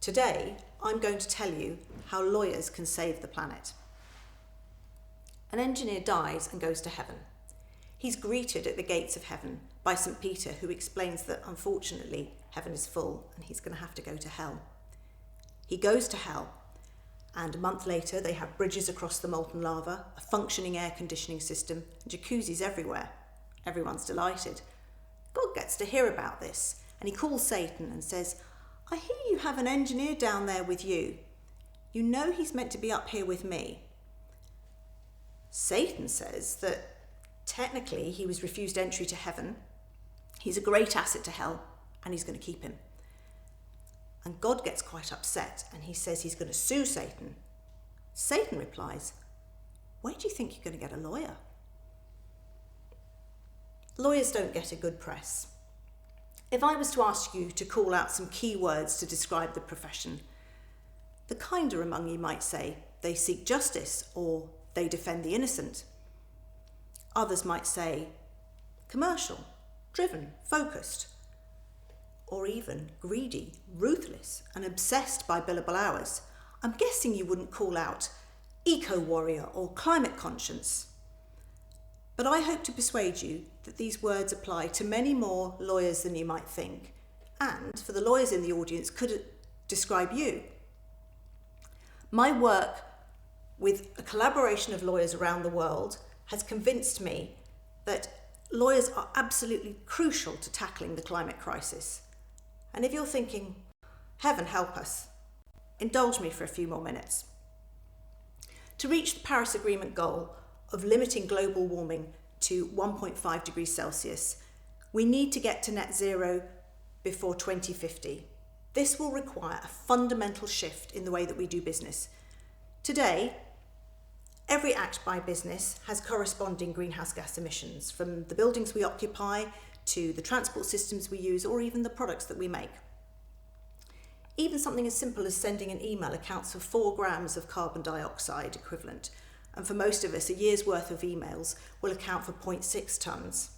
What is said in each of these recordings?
Today, I'm going to tell you how lawyers can save the planet. An engineer dies and goes to heaven. He's greeted at the gates of heaven by St. Peter, who explains that unfortunately heaven is full and he's going to have to go to hell. He goes to hell, and a month later they have bridges across the molten lava, a functioning air conditioning system, and jacuzzis everywhere. Everyone's delighted. God gets to hear about this, and he calls Satan and says, "I hear you have an engineer down there with you. You know he's meant to be up here with me." Satan says that technically he was refused entry to heaven, he's a great asset to hell, and he's going to keep him. And God gets quite upset and he says he's going to sue Satan. Satan replies, "Where do you think you're going to get a lawyer?" Lawyers don't get a good press. If I was to ask you to call out some key words to describe the profession, the kinder among you might say they seek justice or they defend the innocent. Others might say commercial, driven, focused, or even greedy, ruthless, and obsessed by billable hours. I'm guessing you wouldn't call out eco-warrior or climate conscience. But I hope to persuade you that these words apply to many more lawyers than you might think, and for the lawyers in the audience could describe you. My work with a collaboration of lawyers around the world has convinced me that lawyers are absolutely crucial to tackling the climate crisis. And if you're thinking, heaven help us, indulge me for a few more minutes. To reach the Paris Agreement goal of limiting global warming to 1.5 degrees Celsius, we need to get to net zero before 2050. This will require a fundamental shift in the way that we do business. Today, every act by business has corresponding greenhouse gas emissions, from the buildings we occupy to the transport systems we use, or even the products that we make. Even something as simple as sending an email accounts for 4 grams of carbon dioxide equivalent, and for most of us, a year's worth of emails will account for 0.6 tonnes.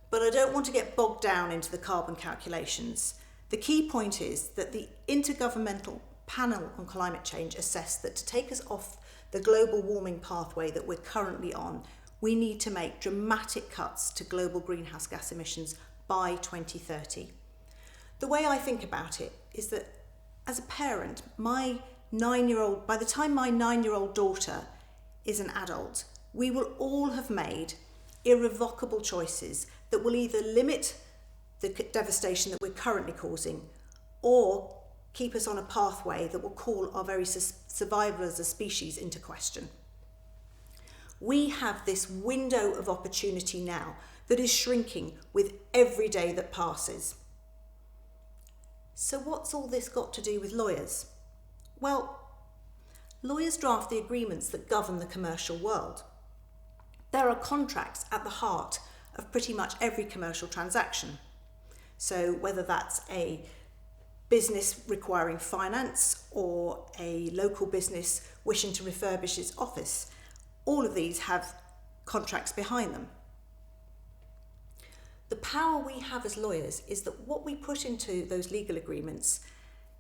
But I don't want to get bogged down into the carbon calculations. The key point is that the Intergovernmental Panel on Climate Change assessed that to take us off the global warming pathway that we're currently on, we need to make dramatic cuts to global greenhouse gas emissions by 2030. The way I think about it is that as a parent, by the time my 9-year-old daughter is an adult, we will all have made irrevocable choices that will either limit the devastation that we're currently causing or keep us on a pathway that will call our very survival as a species into question. We have this window of opportunity now that is shrinking with every day that passes. So what's all this got to do with lawyers? Well, lawyers draft the agreements that govern the commercial world. There are contracts at the heart of pretty much every commercial transaction. So whether that's a business requiring finance or a local business wishing to refurbish its office, all of these have contracts behind them. The power we have as lawyers is that what we put into those legal agreements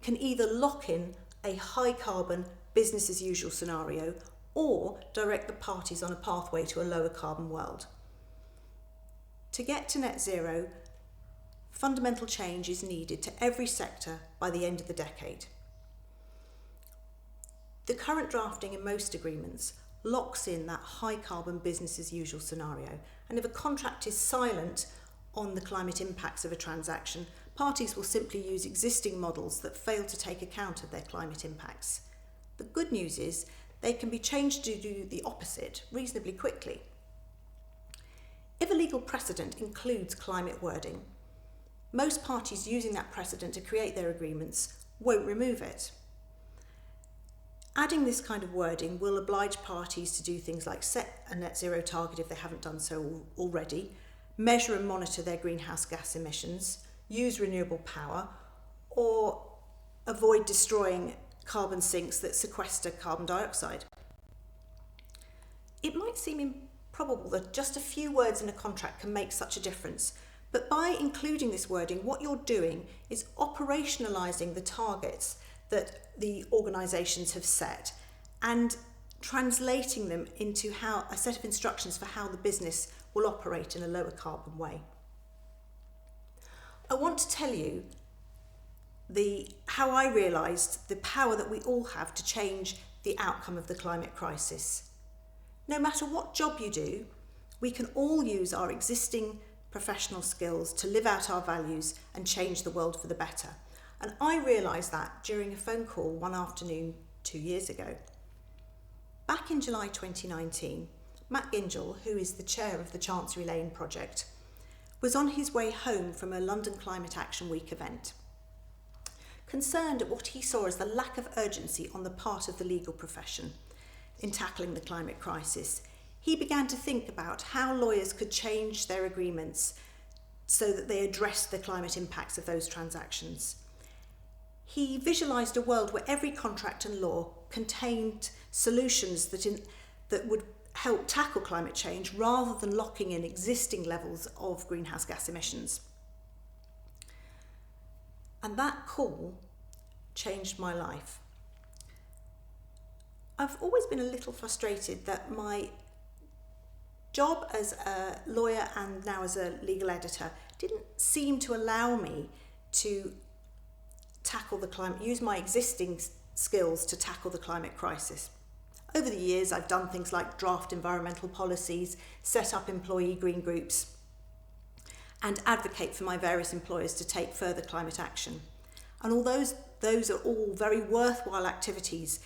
can either lock in a high carbon business as usual scenario or direct the parties on a pathway to a lower carbon world. To get to net zero, fundamental change is needed to every sector by the end of the decade. The current drafting in most agreements locks in that high carbon business as usual scenario, and if a contract is silent on the climate impacts of a transaction, parties will simply use existing models that fail to take account of their climate impacts. The good news is they can be changed to do the opposite reasonably quickly. If a legal precedent includes climate wording, most parties using that precedent to create their agreements won't remove it. Adding this kind of wording will oblige parties to do things like set a net zero target if they haven't done so already, measure and monitor their greenhouse gas emissions, use renewable power, or avoid destroying carbon sinks that sequester carbon dioxide. It might seem improbable that just a few words in a contract can make such a difference, but by including this wording, what you're doing is operationalising the targets that the organisations have set and translating them into a set of instructions for how the business will operate in a lower carbon way. I want to tell you how I realised the power that we all have to change the outcome of the climate crisis. No matter what job you do, we can all use our existing professional skills to live out our values and change the world for the better. And I realised that during a phone call one afternoon 2 years ago. Back in July 2019, Matt Gingell, who is the chair of the Chancery Lane project, was on his way home from a London Climate Action Week event. Concerned at what he saw as the lack of urgency on the part of the legal profession in tackling the climate crisis, he began to think about how lawyers could change their agreements so that they addressed the climate impacts of those transactions. He visualised a world where every contract and law contained solutions that would help tackle climate change rather than locking in existing levels of greenhouse gas emissions. And that call changed my life. I've always been a little frustrated that my job as a lawyer and now as a legal editor didn't seem to allow me to use my existing skills to tackle the climate crisis. Over the years, I've done things like draft environmental policies, set up employee green groups, and advocate for my various employers to take further climate action. And although those are all very worthwhile activities,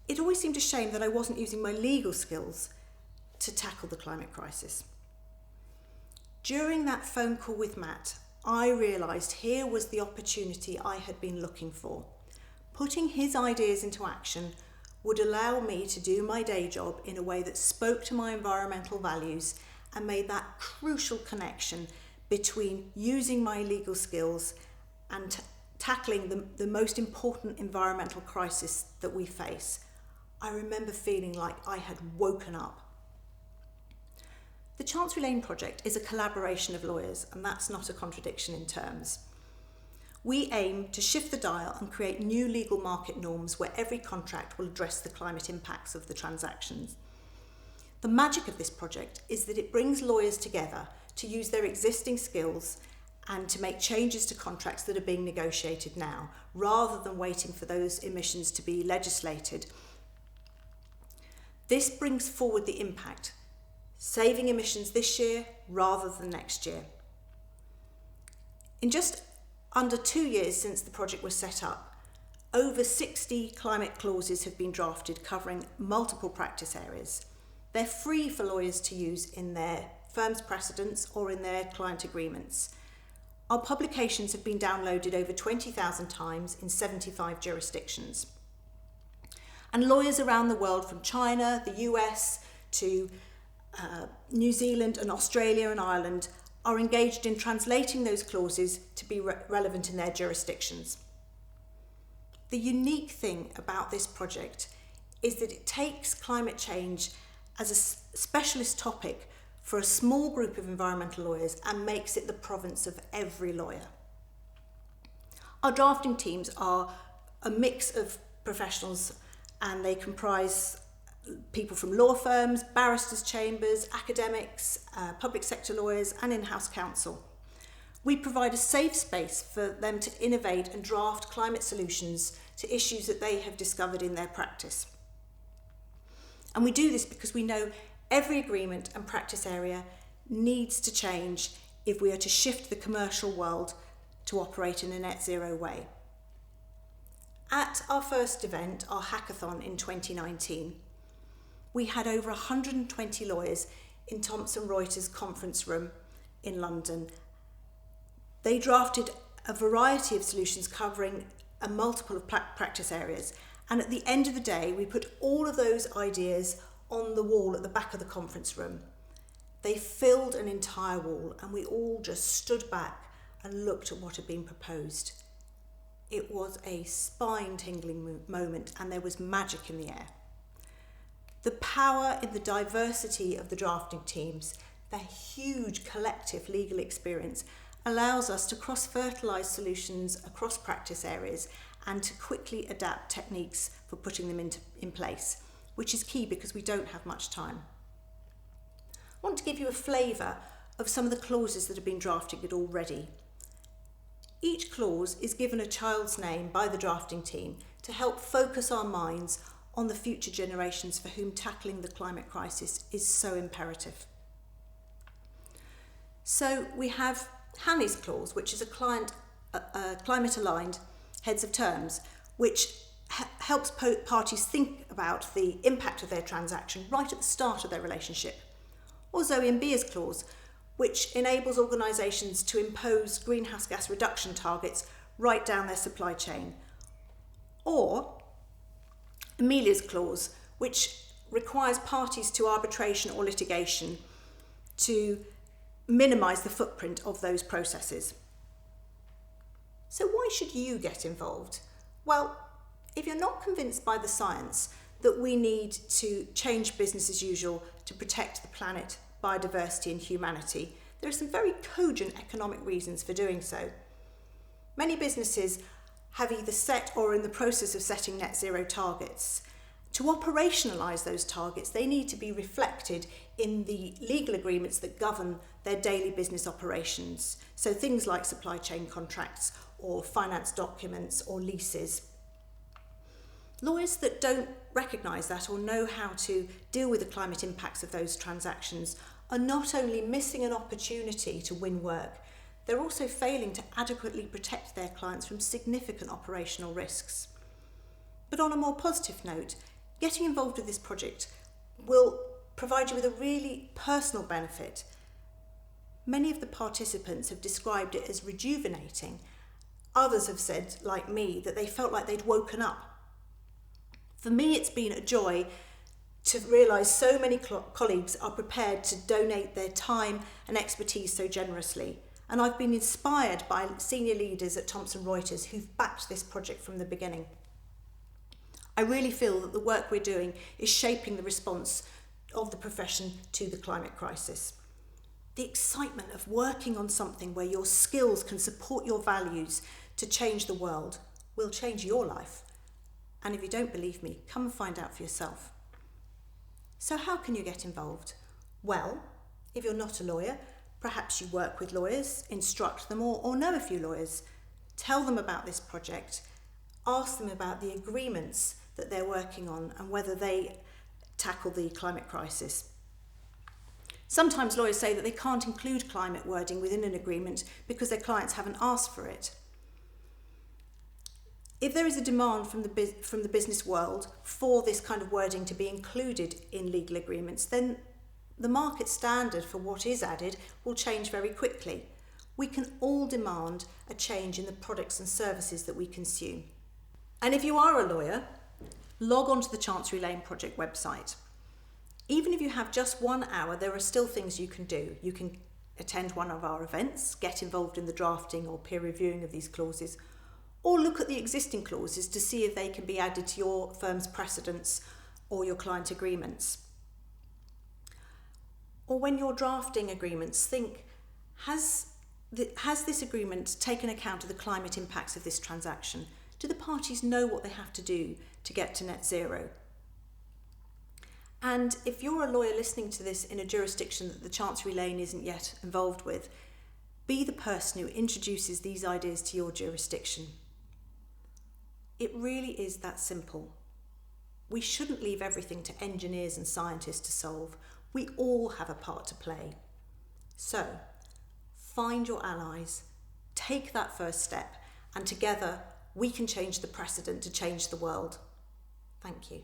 it always seemed a shame that I wasn't using my legal skills to tackle the climate crisis. During that phone call with Matt, I realised here was the opportunity I had been looking for. Putting his ideas into action would allow me to do my day job in a way that spoke to my environmental values and made that crucial connection between using my legal skills and tackling the most important environmental crisis that we face. I remember feeling like I had woken up. The Chancery Lane project is a collaboration of lawyers, and that's not a contradiction in terms. We aim to shift the dial and create new legal market norms where every contract will address the climate impacts of the transactions. The magic of this project is that it brings lawyers together to use their existing skills and to make changes to contracts that are being negotiated now, rather than waiting for those emissions to be legislated. This brings forward the impact, saving emissions this year rather than next year. In just under 2 years since the project was set up, over 60 climate clauses have been drafted covering multiple practice areas. They're free for lawyers to use in their firm's precedents or in their client agreements. Our publications have been downloaded over 20,000 times in 75 jurisdictions. And lawyers around the world, from China, the US, to New Zealand and Australia and Ireland, are engaged in translating those clauses to be relevant in their jurisdictions. The unique thing about this project is that it takes climate change as a specialist topic for a small group of environmental lawyers and makes it the province of every lawyer. Our drafting teams are a mix of professionals, and they comprise people from law firms, barristers' chambers, academics, public sector lawyers and in-house counsel. We provide a safe space for them to innovate and draft climate solutions to issues that they have discovered in their practice. And we do this because we know every agreement and practice area needs to change if we are to shift the commercial world to operate in a net zero way. At our first event, our Hackathon in 2019, we had over 120 lawyers in Thomson Reuters conference room in London. They drafted a variety of solutions covering a multiple of practice areas. And at the end of the day, we put all of those ideas on the wall at the back of the conference room. They filled an entire wall, and we all just stood back and looked at what had been proposed. It was a spine-tingling moment, and there was magic in the air. The power in the diversity of the drafting teams, their huge collective legal experience, allows us to cross-fertilise solutions across practice areas and to quickly adapt techniques for putting them in place, which is key because we don't have much time. I want to give you a flavour of some of the clauses that have been drafted already. Each clause is given a child's name by the drafting team to help focus our minds on the future generations for whom tackling the climate crisis is so imperative. So we have Hanley's clause, which is a climate-aligned heads of terms, which helps parties think about the impact of their transaction right at the start of their relationship. Or Zoe and Bea's clause, which enables organisations to impose greenhouse gas reduction targets right down their supply chain. Or Amelia's clause, which requires parties to arbitration or litigation to minimise the footprint of those processes. So why should you get involved? Well, if you're not convinced by the science that we need to change business as usual to protect the planet, biodiversity and humanity, there are some very cogent economic reasons for doing so. Many businesses have either set or are in the process of setting net zero targets. To operationalise those targets, they need to be reflected in the legal agreements that govern their daily business operations. So things like supply chain contracts or finance documents or leases. Lawyers that don't recognise that or know how to deal with the climate impacts of those transactions are not only missing an opportunity to win work, they're also failing to adequately protect their clients from significant operational risks. But on a more positive note, getting involved with this project will provide you with a really personal benefit. Many of the participants have described it as rejuvenating. Others have said, like me, that they felt like they'd woken up. For me, it's been a joy to realise so many colleagues are prepared to donate their time and expertise so generously. And I've been inspired by senior leaders at Thomson Reuters who've backed this project from the beginning. I really feel that the work we're doing is shaping the response of the profession to the climate crisis. The excitement of working on something where your skills can support your values to change the world will change your life. And if you don't believe me, come and find out for yourself. So how can you get involved? Well, if you're not a lawyer, perhaps you work with lawyers, instruct them or know a few lawyers. Tell them about this project. Ask them about the agreements that they're working on and whether they tackle the climate crisis. Sometimes lawyers say that they can't include climate wording within an agreement because their clients haven't asked for it. If there is a demand from the business world for this kind of wording to be included in legal agreements, then the market standard for what is added will change very quickly. We can all demand a change in the products and services that we consume. And if you are a lawyer, log on to the Chancery Lane Project website. Even if you have just 1 hour, there are still things you can do. You can attend one of our events, get involved in the drafting or peer reviewing of these clauses, or look at the existing clauses to see if they can be added to your firm's precedents or your client agreements. Or when you're drafting agreements, think, has this agreement taken account of the climate impacts of this transaction? Do the parties know what they have to do to get to net zero? And if you're a lawyer listening to this in a jurisdiction that the Chancery Lane isn't yet involved with, be the person who introduces these ideas to your jurisdiction. It really is that simple. We shouldn't leave everything to engineers and scientists to solve. We all have a part to play. So, find your allies, take that first step, and together we can change the precedent to change the world. Thank you.